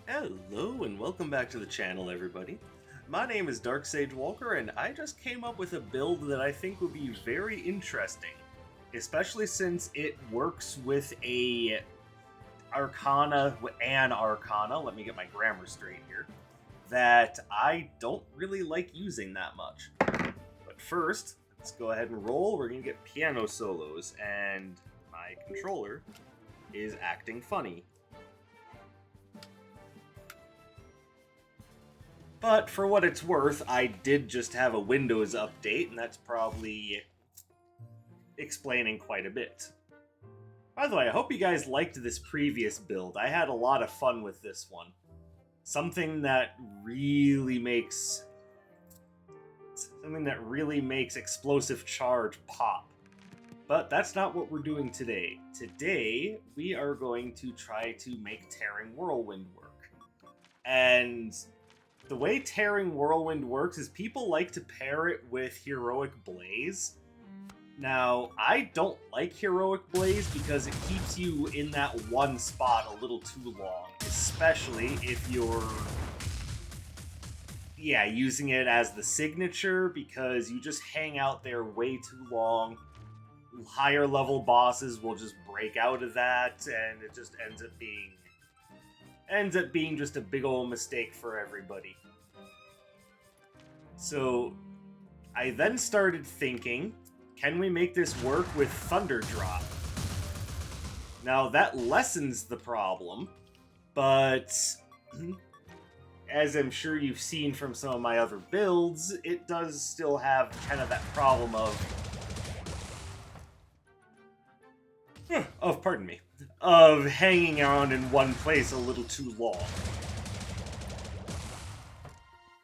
Hello and welcome back to the channel, everybody. My name is Dark Sage Walker, and I just came up with a build that I think would be very interesting, especially since it works with an arcana, let me get my grammar straight here, that I don't really like using that much. But first, let's go ahead and roll. We're going to get piano solos, and my controller is acting funny. But for what it's worth, I did just have a Windows update, and that's probably explaining quite a bit. By the way, I hope you guys liked this previous build. I had a lot of fun with this one. Something that really makes explosive charge pop. But that's not what we're doing today. Today, we are going to try to make Tearing Whirlwind work. And the way Tearing Whirlwind works is people like to pair it with Heroic Blaze. Now, I don't like Heroic Blaze because it keeps you in that one spot a little too long, especially if you're using it as the signature, because you just hang out there way too long. Higher level bosses will just break out of that, and it just ends up being just a big old mistake for everybody. So I then started thinking, can we make this work with Thunder Drop? Now that lessens the problem, but as I'm sure you've seen from some of my other builds, it does still have kind of that problem of hanging around in one place a little too long.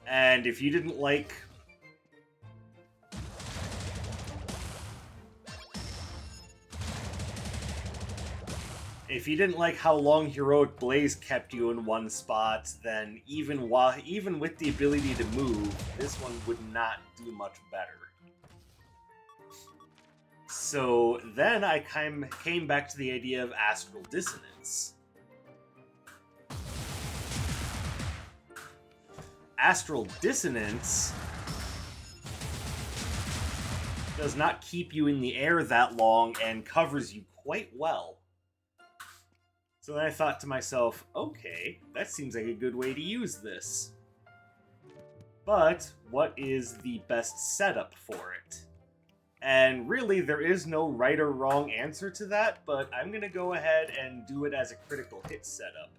And if you didn't like how long Heroic Blaze kept you in one spot, then even with the ability to move, this one would not do much better. So then I came back to the idea of Astral Dissonance. Astral Dissonance does not keep you in the air that long and covers you quite well. So then I thought to myself, okay, that seems like a good way to use this. But what is the best setup for it? And really, there is no right or wrong answer to that, but I'm going to go ahead and do it as a critical hit setup.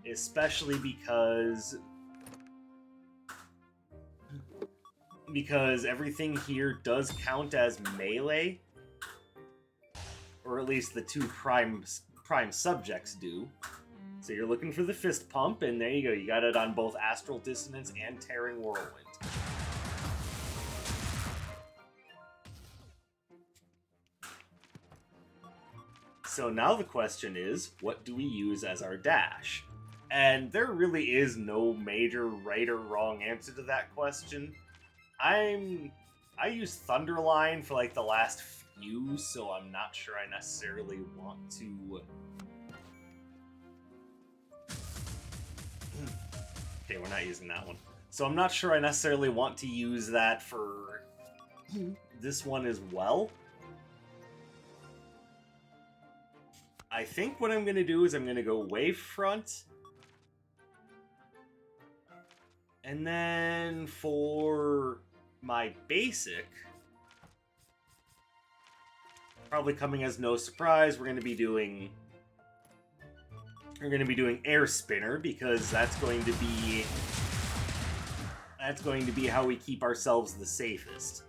Especially because everything here does count as melee. Or at least the two prime subjects do. So you're looking for the fist pump, and there you go. You got it on both Astral Dissonance and Tearing Whirlwind. So now the question is, what do we use as our dash? And there really is no major right or wrong answer to that question. I use Thunderline for like the last few, so I'm not sure I necessarily want to... Okay, we're not using that one. So I'm not sure I necessarily want to use that for this one as well. I think what I'm going to do is I'm going to go Wavefront. And then for my basic, probably coming as no surprise, we're going to be doing Air Spinner, because that's going to be how we keep ourselves the safest.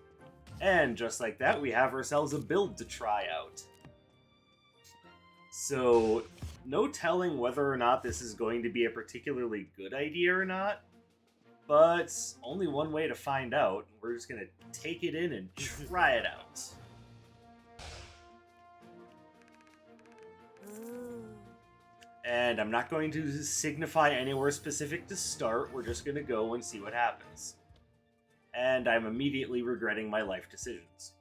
And just like that, we have ourselves a build to try out. So, no telling whether or not this is going to be a particularly good idea or not, but only one way to find out. We're just going to take it in and try it out. And I'm not going to signify anywhere specific to start. We're just going to go and see what happens. And I'm immediately regretting my life decisions.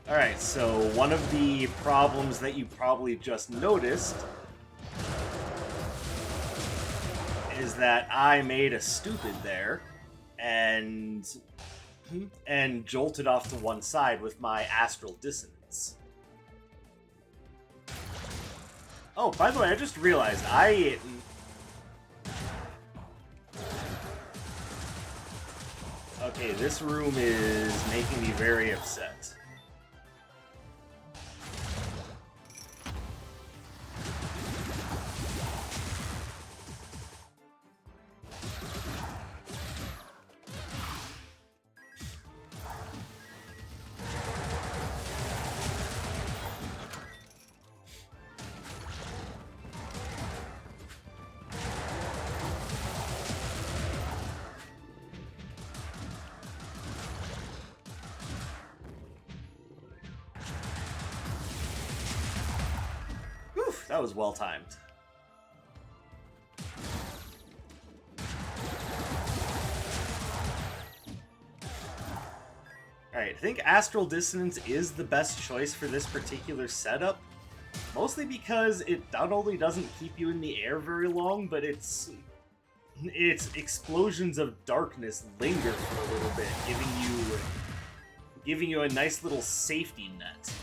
Alright, so one of the problems that you probably just noticed is that I made a stupid there and jolted off to one side with my astral dissonance. Oh, by the way, I just realized okay, this room is making me very upset. That was well timed. Alright, I think Astral Dissonance is the best choice for this particular setup. Mostly because it not only doesn't keep you in the air very long, but its explosions of darkness linger for a little bit, giving you a nice little safety net.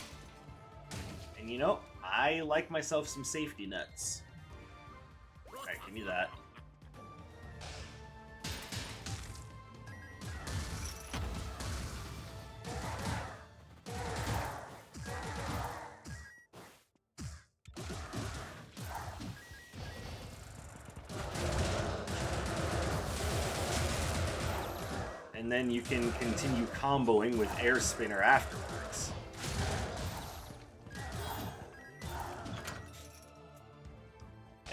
And you know, I like myself some safety nets. Alright, give me that. And then you can continue comboing with Air Spinner afterwards.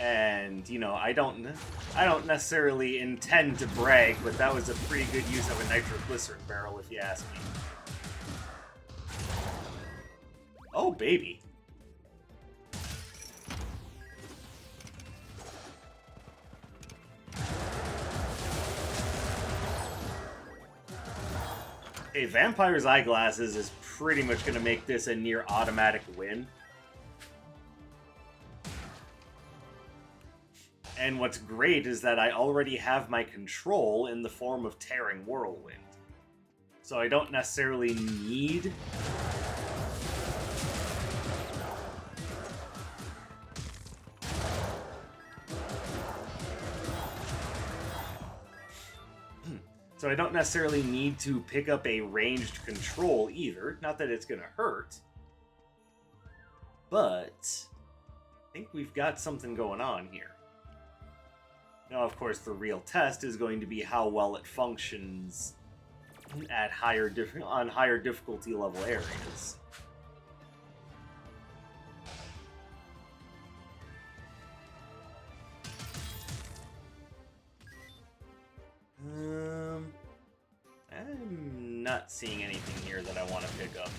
And, you know, I don't necessarily intend to brag, but that was a pretty good use of a nitroglycerin barrel, if you ask me. Oh, baby. Hey, Vampire's Eyeglasses is pretty much going to make this a near automatic win. And what's great is that I already have my control in the form of Tearing Whirlwind. So I don't necessarily need... So I don't necessarily need to pick up a ranged control either. Not that it's going to hurt. But I think we've got something going on here. Now, of course, the real test is going to be how well it functions at on higher difficulty level areas. I'm not seeing anything here that I want to pick up.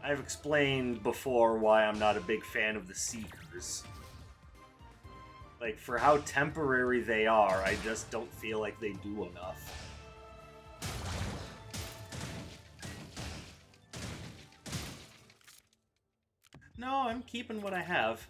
I've explained before why I'm not a big fan of the Seekers. Like, for how temporary they are, I just don't feel like they do enough. No, I'm keeping what I have.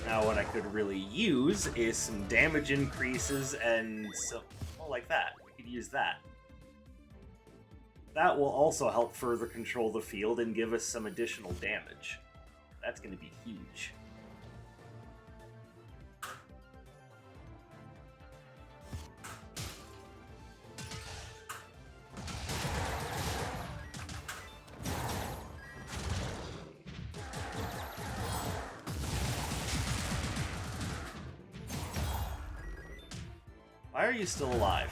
Now what I could really use is some damage increases and so, well, like that. We could use that. That will also help further control the field and give us some additional damage. That's going to be huge. Why are you still alive?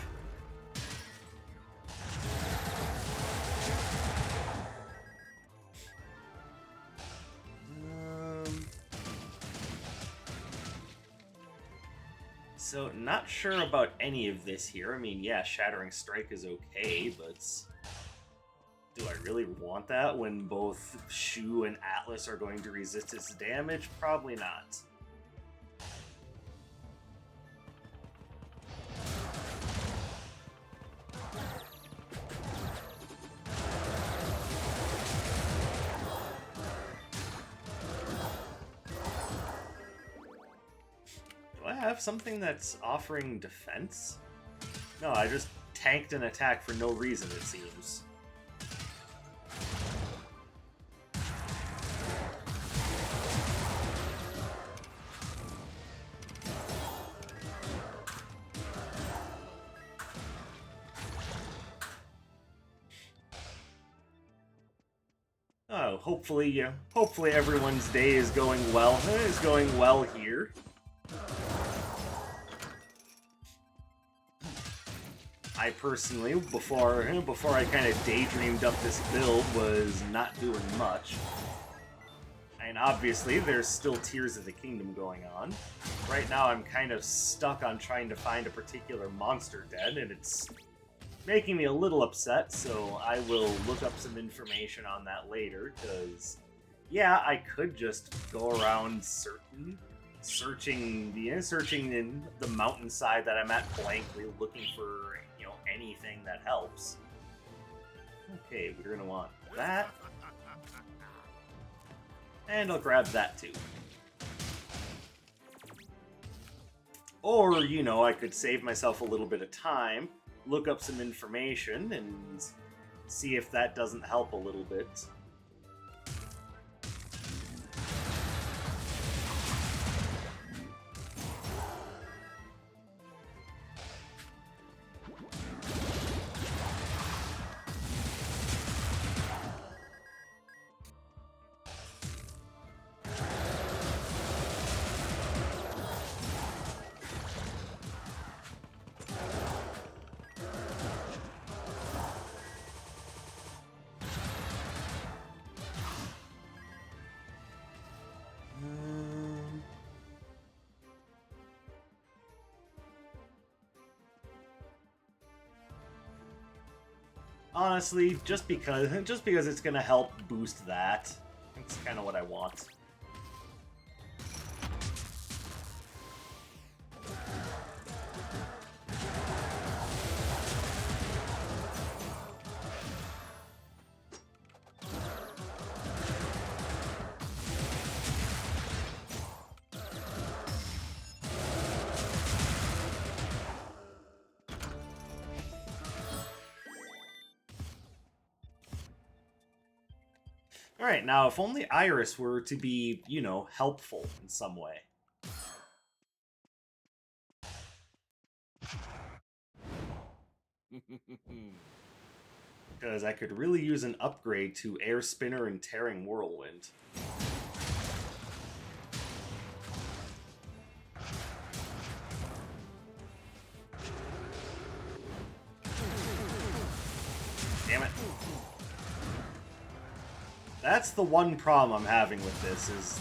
So, not sure about any of this here. I mean, yeah, Shattering Strike is okay, but do I really want that when both Shu and Atlas are going to resist its damage? Probably not. Do I have something that's offering defense? No, I just tanked an attack for no reason, it seems. Oh, hopefully everyone's day is going well. Is going well here. I personally, before I kind of daydreamed up this build, was not doing much. And obviously, there's still Tears of the Kingdom going on. Right now, I'm kind of stuck on trying to find a particular monster den, and it's making me a little upset, so I will look up some information on that later, because, yeah, I could just go around searching in the mountainside that I'm at blankly, looking for, anything that helps. Okay, we're gonna want that. And I'll grab that too. Or, I could save myself a little bit of time, look up some information, and see if that doesn't help a little bit. Honestly, just because it's gonna help boost that. That's kind of what I want. Alright, now if only Iris were to be, helpful in some way. Because I could really use an upgrade to Air Spinner and Tearing Whirlwind. Damn it. That's the one problem I'm having with this, is,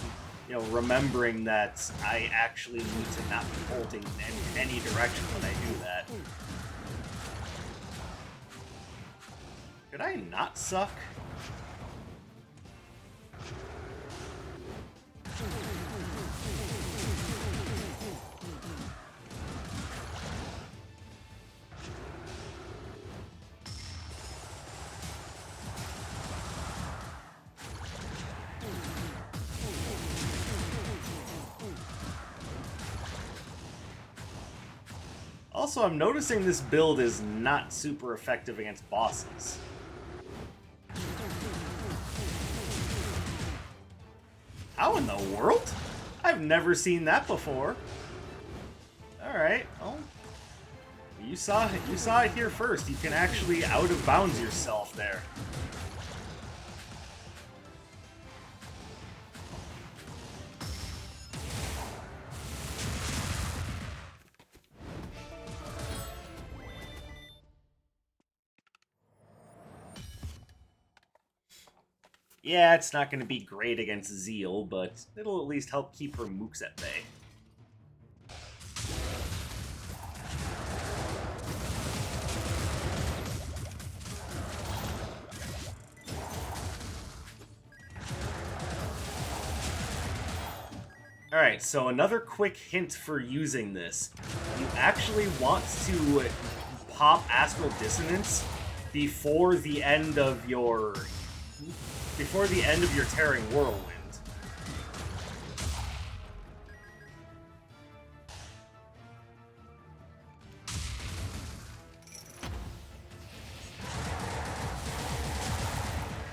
remembering that I actually need to not be bolting in any direction when I do that. Could I not suck? Also, I'm noticing this build is not super effective against bosses. How in the world? I've never seen that before. Alright, well, you saw it here first. You can actually out of bounds yourself there. Yeah, it's not going to be great against Zeal, but it'll at least help keep her mooks at bay. Alright, so another quick hint for using this. You actually want to pop Astral Dissonance before the end of your Tearing Whirlwind.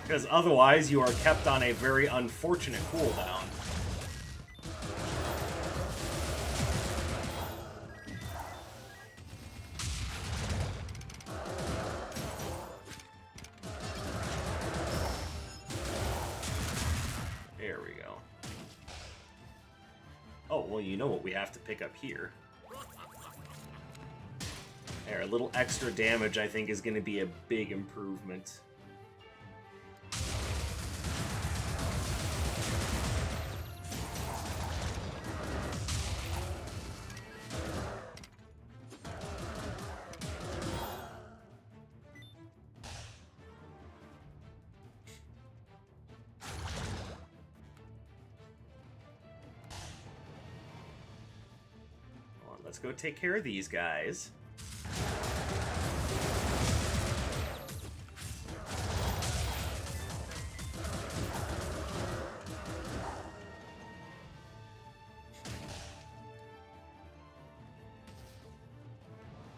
Because otherwise you are kept on a very unfortunate cooldown. There we go. Oh, well, you know what we have to pick up here. There, a little extra damage I think is going to be a big improvement. Let's go take care of these guys.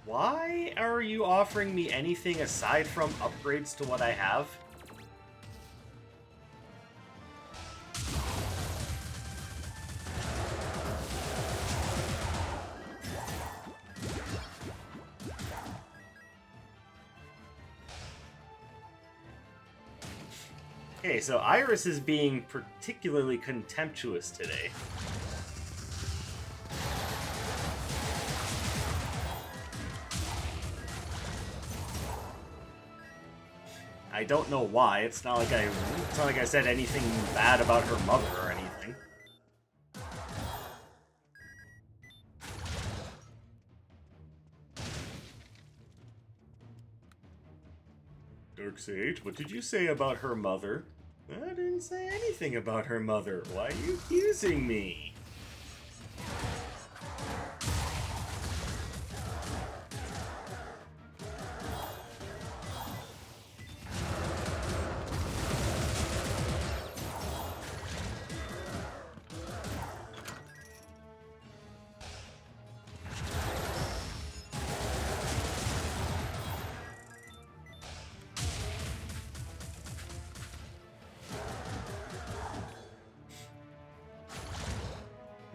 Why are you offering me anything aside from upgrades to what I have? Okay, so Iris is being particularly contemptuous today. I don't know why. It's not like I said anything bad about her mother or anything. Darkseid, what did you say about her mother? I didn't say anything about her mother. Why are you accusing me?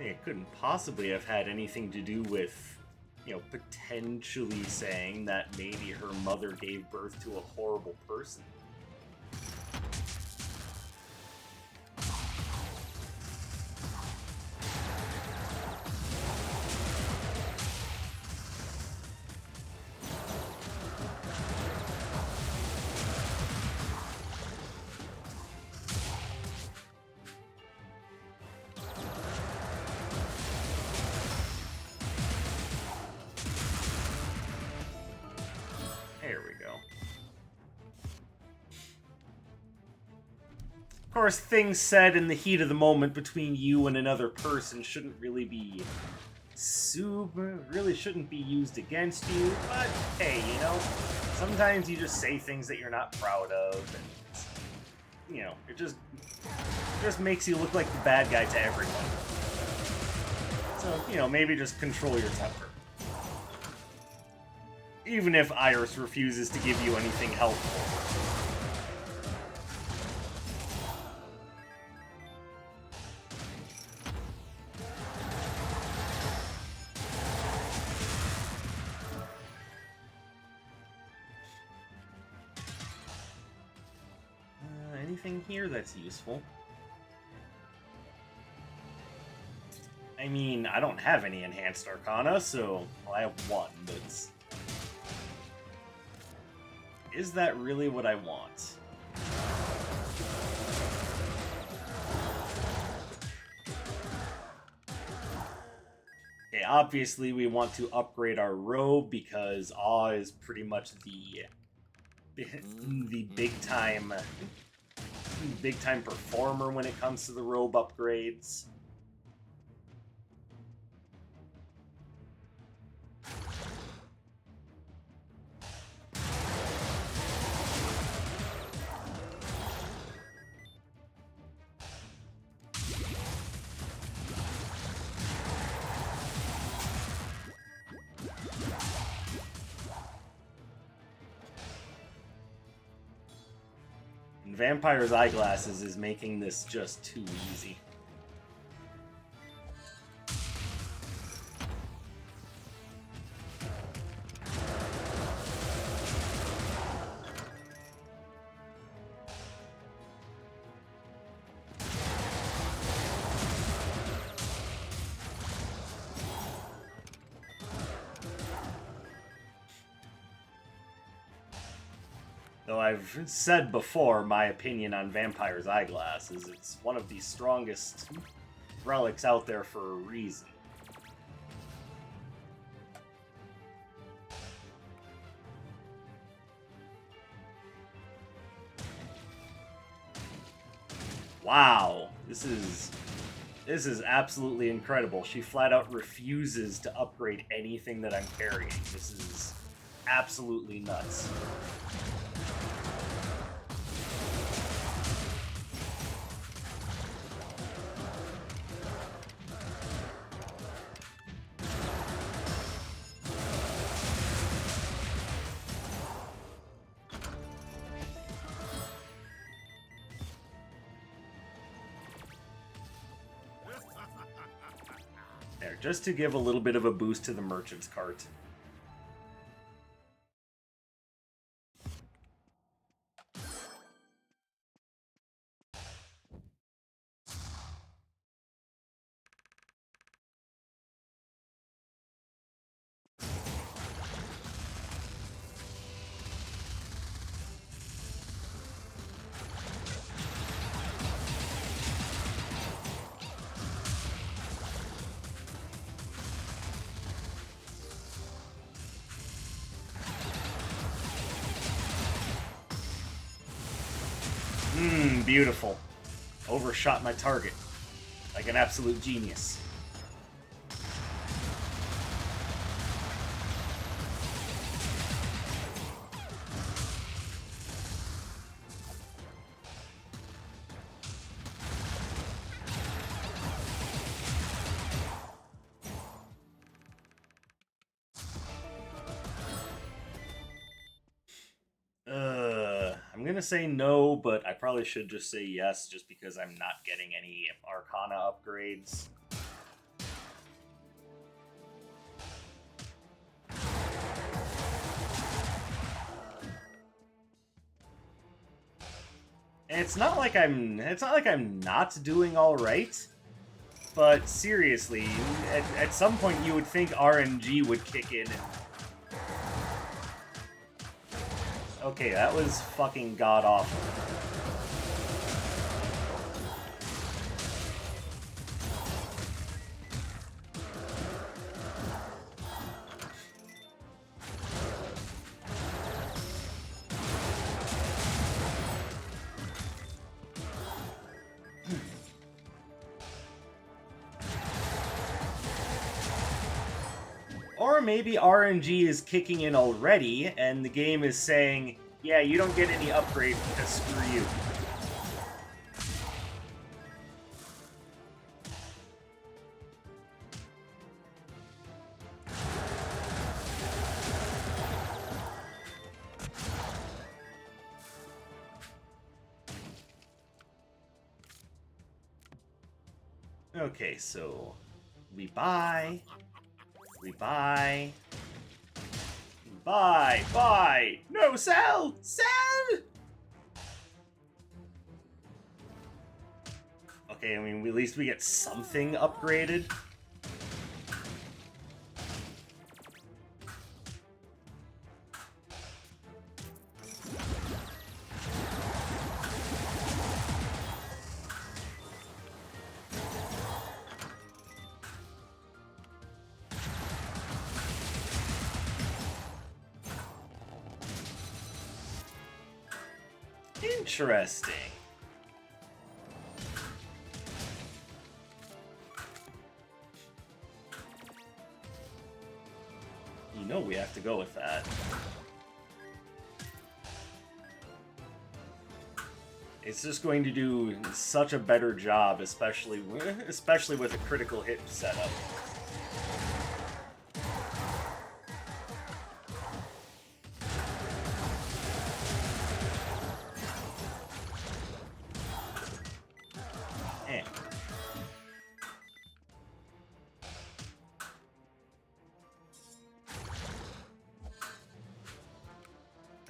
It couldn't possibly have had anything to do with, you know, potentially saying that maybe her mother gave birth to a horrible person. There we go. Of course, things said in the heat of the moment between you and another person shouldn't really be really shouldn't be used against you, but hey, you know, sometimes you just say things that you're not proud of, and, you know, it just makes you look like the bad guy to everyone. So, you know, maybe just control your temper. Even if Iris refuses to give you anything helpful. Anything here that's useful? I mean, I don't have any enhanced arcana, so well, I have one, but is that really what I want? Okay, obviously we want to upgrade our robe because Awe is pretty much the big time performer when it comes to the robe upgrades. And Vampire's Eyeglasses is making this just too easy. Though I've said before my opinion on Vampire's Eyeglass is it's one of the strongest relics out there for a reason. Wow, this is absolutely incredible. She flat out refuses to upgrade anything that I'm carrying. This is absolutely nuts. There, just to give a little bit of a boost to the merchant's cart. Beautiful. Overshot my target. Like an absolute genius. I'm gonna say no, but I probably should just say yes, just because I'm not getting any arcana upgrades. And it's not like I'm not doing all right, but seriously, at some point you would think RNG would kick in. Okay, that was fucking god-awful. Or maybe RNG is kicking in already, and the game is saying, yeah, you don't get any upgrades because screw you. Okay, so we buy, buy, no, sell, okay, I mean, at least we get something upgraded. Interesting. You know we have to go with that. It's just going to do such a better job, especially with a critical hit setup.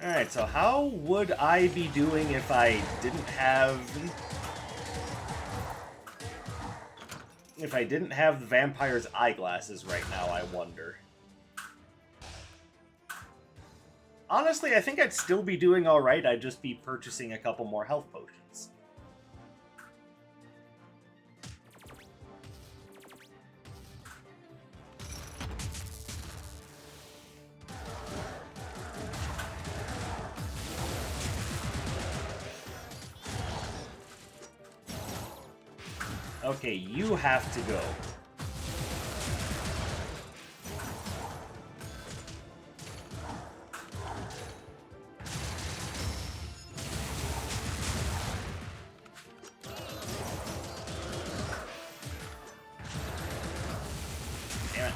Alright, so how would I be doing if I didn't have... If I didn't have the vampire's eyeglasses right now, I wonder. Honestly, I think I'd still be doing alright, I'd just be purchasing a couple more health potions. Okay, you have to go. Damn it.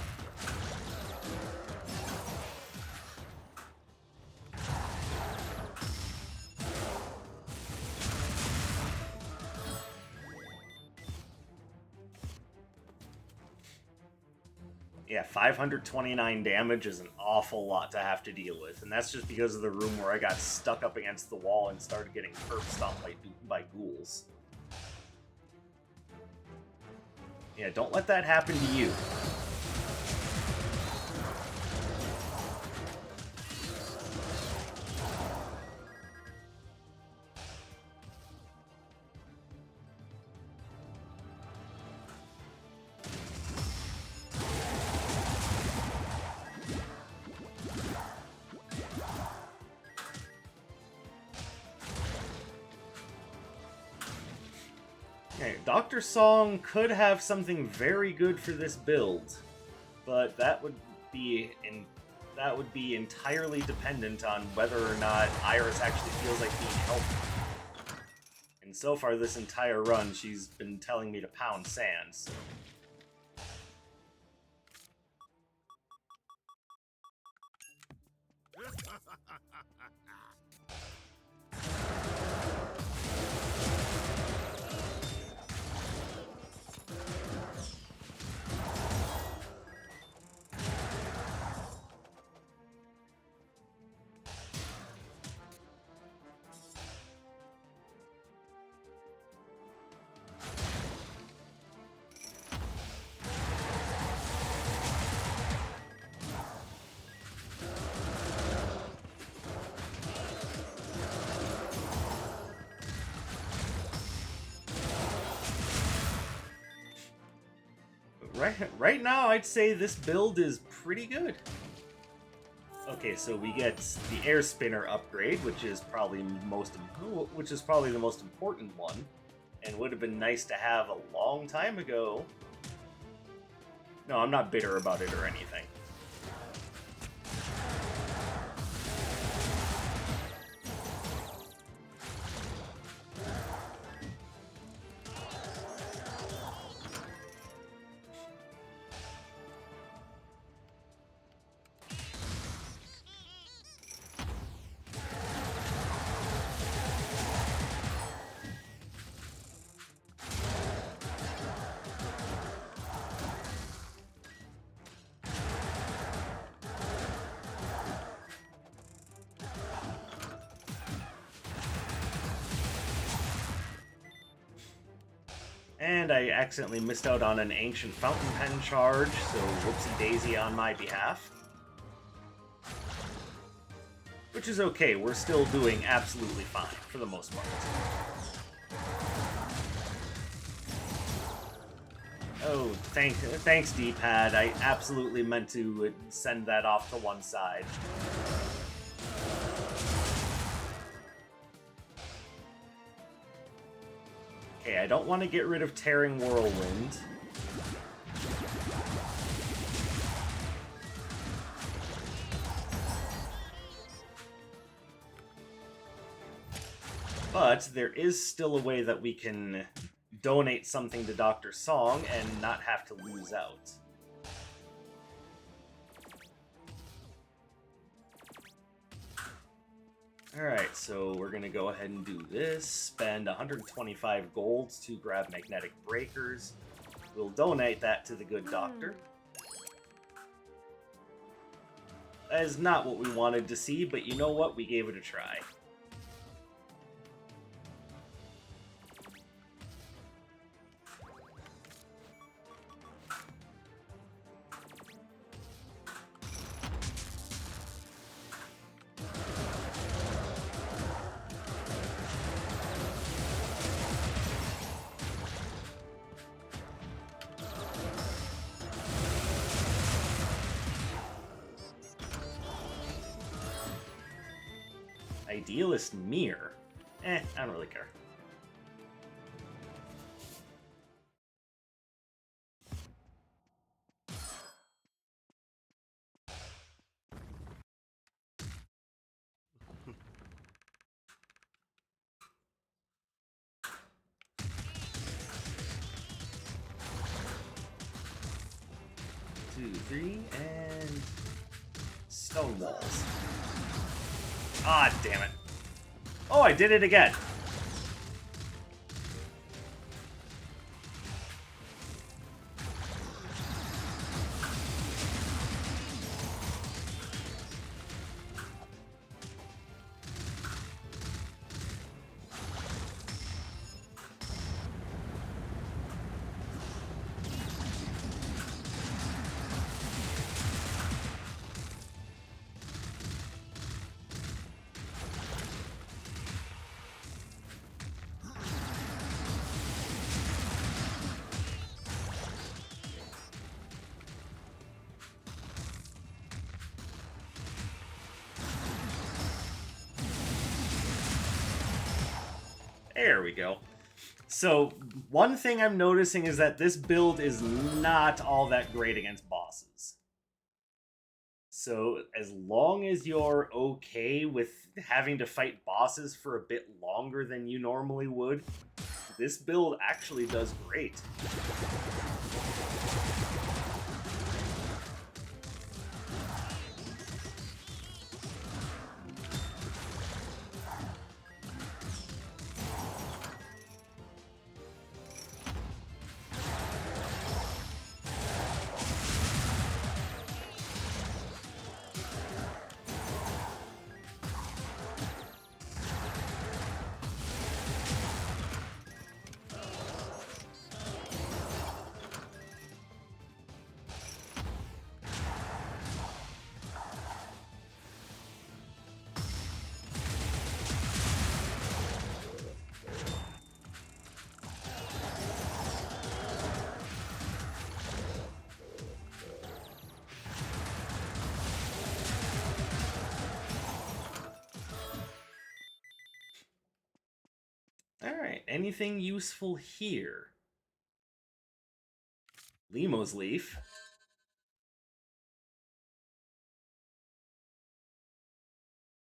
Yeah, 529 damage is an awful lot to have to deal with, and that's just because of the room where I got stuck up against the wall and started getting curb stomped by ghouls. Yeah, don't let that happen to you. Okay, Dr. Song could have something very good for this build, but that would be entirely dependent on whether or not Iris actually feels like being healthy. And so far this entire run, she's been telling me to pound sand, so... Right now, I'd say this build is pretty good. Okay, so we get the air spinner upgrade, which is probably the most important one, and would have been nice to have a long time ago. No, I'm not bitter about it or anything. And I accidentally missed out on an ancient fountain pen charge, so whoopsie daisy on my behalf. Which is okay, we're still doing absolutely fine, for the most part. Oh, thanks D-pad, I absolutely meant to send that off to one side. Okay, I don't want to get rid of Tearing Whirlwind. But there is still a way that we can donate something to Dr. Song and not have to lose out. Alright, so we're going to go ahead and do this. Spend 125 gold to grab magnetic breakers. We'll donate that to the good doctor. That is not what we wanted to see, but you know what? We gave it a try. Idealist Mirror. I don't really care. Two, three, and stone walls. Ah, damn it. Oh, I did it again. There we go. So, one thing I'm noticing is that this build is not all that great against bosses. So, as long as you're okay with having to fight bosses for a bit longer than you normally would, this build actually does great. Alright, anything useful here? Limo's Leaf.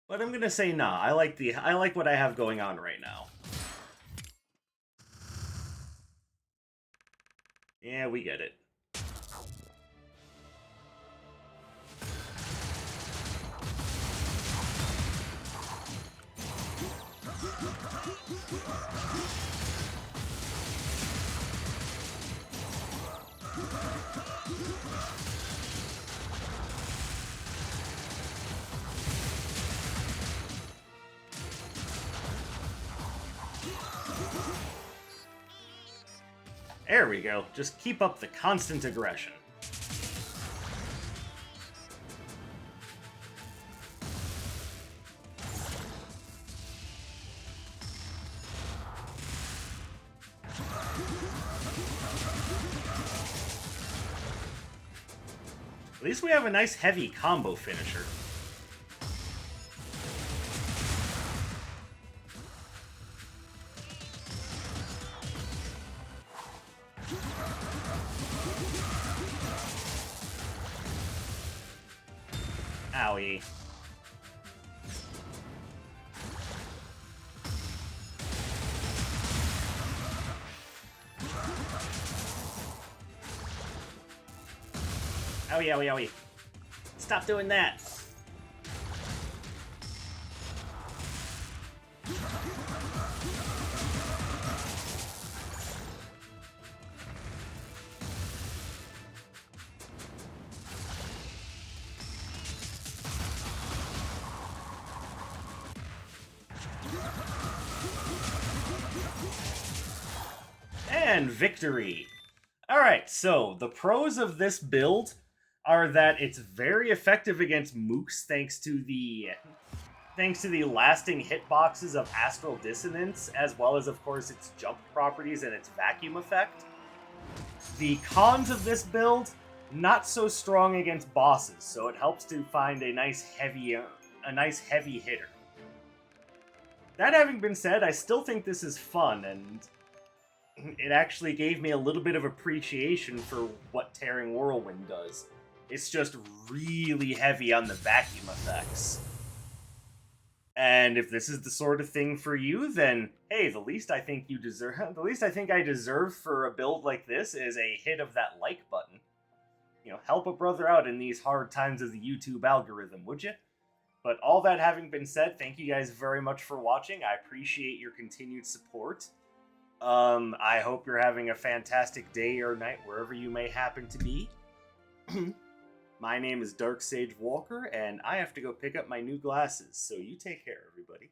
But I'm gonna say nah. I like what I have going on right now. Yeah, we get it. There we go. Just keep up the constant aggression. At least we have a nice heavy combo finisher. Owie. Owie, owie, owie. Stop doing that. And victory! Alright, so the pros of this build are that it's very effective against mooks thanks to the lasting hitboxes of Astral Dissonance, as well as, of course, its jump properties and its vacuum effect. The cons of this build, not so strong against bosses, so it helps to find a nice heavy hitter. That having been said, I still think this is fun, and it actually gave me a little bit of appreciation for what Tearing Whirlwind does. It's just really heavy on the vacuum effects. And if this is the sort of thing for you, then hey, the least I think I deserve for a build like this is a hit of that like button. You know, help a brother out in these hard times of the YouTube algorithm, would you? But all that having been said, thank you guys very much for watching. I appreciate your continued support. I hope you're having a fantastic day or night wherever you may happen to be. My name is Dark Sage Walker, and I have to go pick up my new glasses, so you take care, everybody.